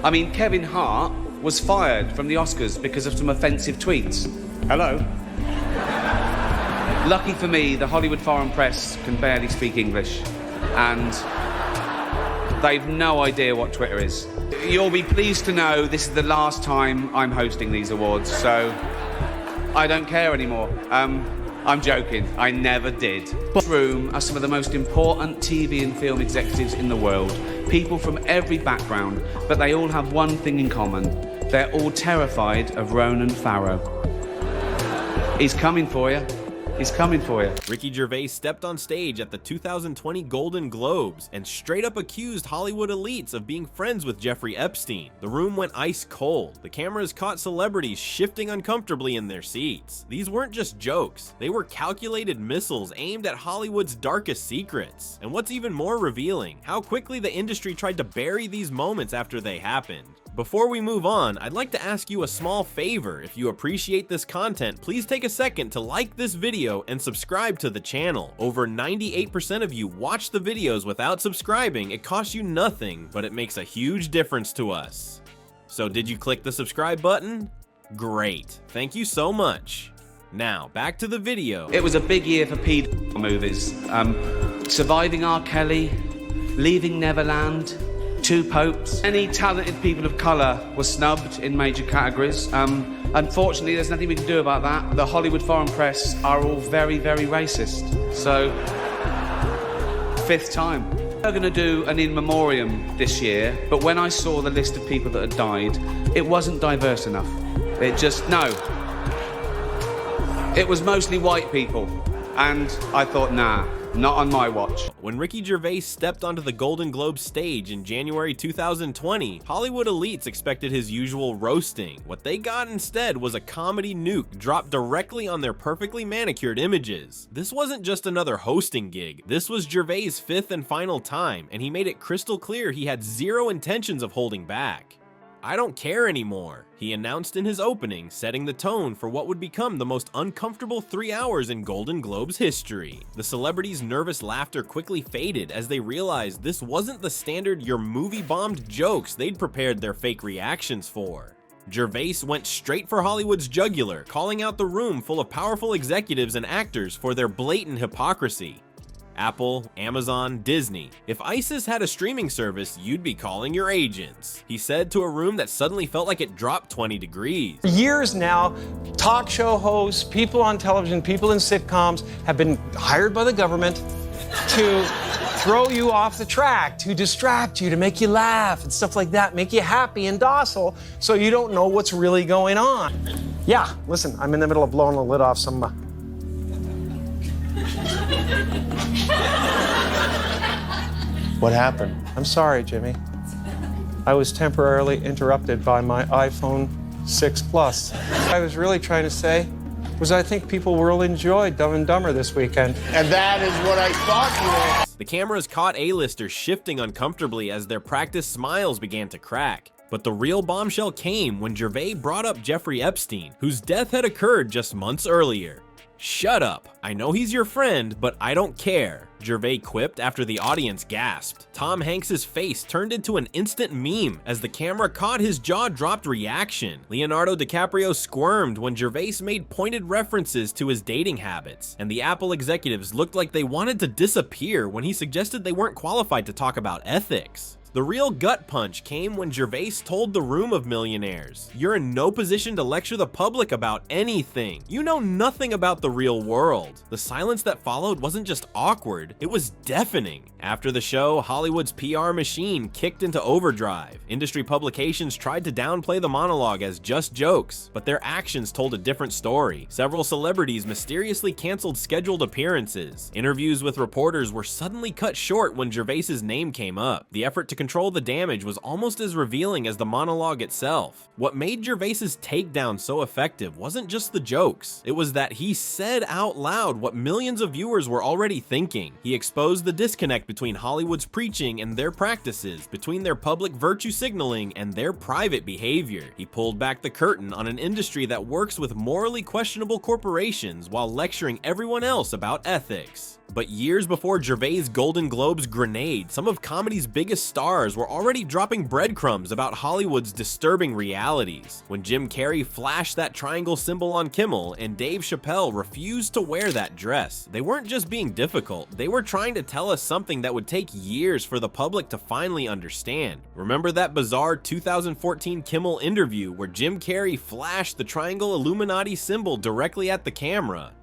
I mean, Kevin Hart was fired from the Oscars because of some offensive tweets. Hello? Lucky for me, the Hollywood foreign press can barely speak English, and they've no idea what Twitter is. You'll be pleased to know this is the last time I'm hosting these awards, so I don't care anymore. I'm joking, I never did. In this room are some of the most important TV and film executives in the world, people from every background, but they all have one thing in common. They're all terrified of Ronan Farrow. He's coming for you. He's coming for you. Ricky Gervais stepped on stage at the 2020 Golden Globes and straight up accused Hollywood elites of being friends with Jeffrey Epstein. The room went ice cold. The cameras caught celebrities shifting uncomfortably in their seats. These weren't just jokes. They were calculated missiles aimed at Hollywood's darkest secrets. And what's even more revealing, how quickly the industry tried to bury these moments after they happened. Before we move on, I'd like to ask you a small favor. If you appreciate this content, please take a second to like this video and subscribe to the channel. Over 98% of you watch the videos without subscribing. It costs you nothing, but it makes a huge difference to us. So did you click the subscribe button? Great, thank you so much. Now, back to the video. It was a big year for pedo movies. Surviving R. Kelly, Leaving Neverland, Two Popes. Many talented people of colour were snubbed in major categories. Unfortunately, there's nothing we can do about that. The Hollywood foreign press are all very, very racist. So, 5th time. We're going to do an in memoriam this year, but when I saw the list of people that had died, it wasn't diverse enough. No. It was mostly white people, and I thought, nah. Not on my watch. When Ricky Gervais stepped onto the Golden Globe stage in January 2020, Hollywood elites expected his usual roasting. What they got instead was a comedy nuke dropped directly on their perfectly manicured images. This wasn't just another hosting gig. This was Gervais' 5th and final time, and he made it crystal clear he had zero intentions of holding back. "I don't care anymore," he announced in his opening, setting the tone for what would become the most uncomfortable 3 hours in Golden Globes history. The celebrities' nervous laughter quickly faded as they realized this wasn't the standard "your movie bombed" jokes they'd prepared their fake reactions for. Gervais went straight for Hollywood's jugular, calling out the room full of powerful executives and actors for their blatant hypocrisy. Apple, Amazon, Disney. If ISIS had a streaming service, you'd be calling your agents, he said to a room that suddenly felt like it dropped 20 degrees. For years now, talk show hosts, people on television, people in sitcoms have been hired by the government to throw you off the track, to distract you, to make you laugh and stuff like that, make you happy and docile so you don't know what's really going on. Yeah, listen, I'm in the middle of blowing the lid off some What happened? I'm sorry, Jimmy. I was temporarily interrupted by my iPhone 6 Plus. I was really trying to say was I think people will enjoy Dumb and Dumber this weekend. And that is what I thought you were. The cameras caught A-listers shifting uncomfortably as their practiced smiles began to crack. But the real bombshell came when Gervais brought up Jeffrey Epstein, whose death had occurred just months earlier. "Shut up. I know he's your friend, but I don't care," Gervais quipped after the audience gasped. Tom Hanks' face turned into an instant meme as the camera caught his jaw-dropped reaction. Leonardo DiCaprio squirmed when Gervais made pointed references to his dating habits, and the Apple executives looked like they wanted to disappear when he suggested they weren't qualified to talk about ethics. The real gut punch came when Gervais told the room of millionaires, "You're in no position to lecture the public about anything. You know nothing about the real world." The silence that followed wasn't just awkward, it was deafening. After the show, Hollywood's PR machine kicked into overdrive. Industry publications tried to downplay the monologue as just jokes, but their actions told a different story. Several celebrities mysteriously canceled scheduled appearances. Interviews with reporters were suddenly cut short when Gervais's name came up. The effort to control the damage was almost as revealing as the monologue itself. What made Gervais's takedown so effective wasn't just the jokes. It was that he said out loud what millions of viewers were already thinking. He exposed the disconnect between Hollywood's preaching and their practices, between their public virtue signaling and their private behavior. He pulled back the curtain on an industry that works with morally questionable corporations while lecturing everyone else about ethics. But years before Gervais' Golden Globes grenade, some of comedy's biggest stars were already dropping breadcrumbs about Hollywood's disturbing realities. When Jim Carrey flashed that triangle symbol on Kimmel and Dave Chappelle refused to wear that dress, they weren't just being difficult, they were trying to tell us something that would take years for the public to finally understand. Remember that bizarre 2014 Kimmel interview where Jim Carrey flashed the triangle Illuminati symbol directly at the camera?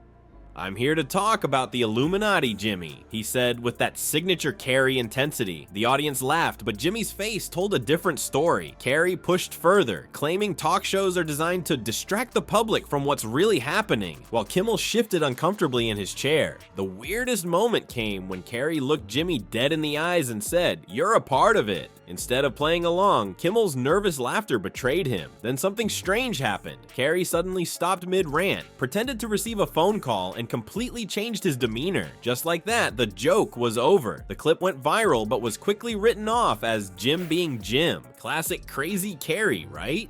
"I'm here to talk about the Illuminati, Jimmy," he said with that signature Carrey intensity. The audience laughed, but Jimmy's face told a different story. Carrey pushed further, claiming talk shows are designed to distract the public from what's really happening, while Kimmel shifted uncomfortably in his chair. The weirdest moment came when Carrey looked Jimmy dead in the eyes and said, "You're a part of it." Instead of playing along, Kimmel's nervous laughter betrayed him. Then something strange happened. Carrey suddenly stopped mid-rant, pretended to receive a phone call, and completely changed his demeanor. Just like that, the joke was over. The clip went viral, but was quickly written off as Jim being Jim. Classic crazy Carrey, right?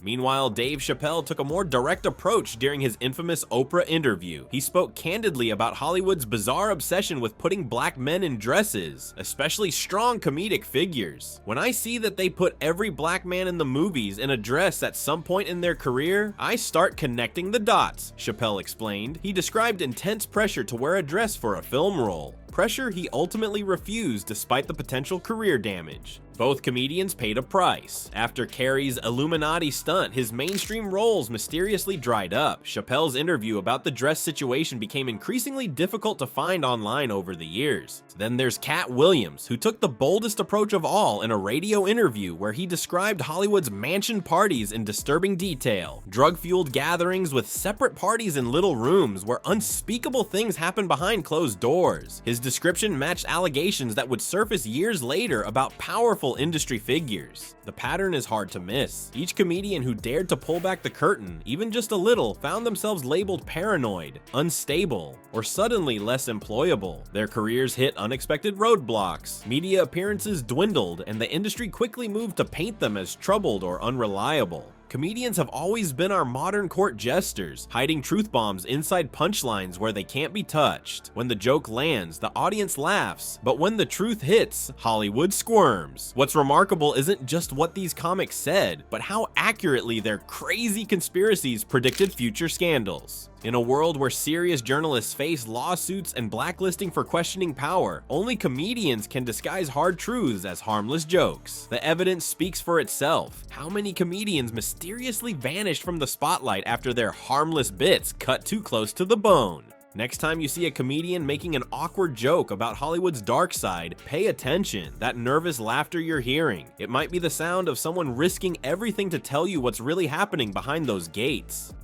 Meanwhile, Dave Chappelle took a more direct approach during his infamous Oprah interview. He spoke candidly about Hollywood's bizarre obsession with putting black men in dresses, especially strong comedic figures. "When I see that they put every black man in the movies in a dress at some point in their career, I start connecting the dots," Chappelle explained. He described intense pressure to wear a dress for a film role. Pressure he ultimately refused despite the potential career damage. Both comedians paid a price. After Carrey's Illuminati stunt, his mainstream roles mysteriously dried up. Chappelle's interview about the dress situation became increasingly difficult to find online over the years. Then there's Cat Williams, who took the boldest approach of all in a radio interview where he described Hollywood's mansion parties in disturbing detail. Drug-fueled gatherings with separate parties in little rooms where unspeakable things happen behind closed doors. His description matched allegations that would surface years later about powerful industry figures. The pattern is hard to miss. Each comedian who dared to pull back the curtain, even just a little, found themselves labeled paranoid, unstable, or suddenly less employable. Their careers hit unexpected roadblocks, media appearances dwindled, and the industry quickly moved to paint them as troubled or unreliable. Comedians have always been our modern court jesters, hiding truth bombs inside punchlines where they can't be touched. When the joke lands, the audience laughs, but when the truth hits, Hollywood squirms. What's remarkable isn't just what these comics said, but how accurately their crazy conspiracies predicted future scandals. In a world where serious journalists face lawsuits and blacklisting for questioning power, only comedians can disguise hard truths as harmless jokes. The evidence speaks for itself. How many comedians mysteriously vanished from the spotlight after their harmless bits cut too close to the bone? Next time you see a comedian making an awkward joke about Hollywood's dark side, pay attention. That nervous laughter you're hearing, it might be the sound of someone risking everything to tell you what's really happening behind those gates.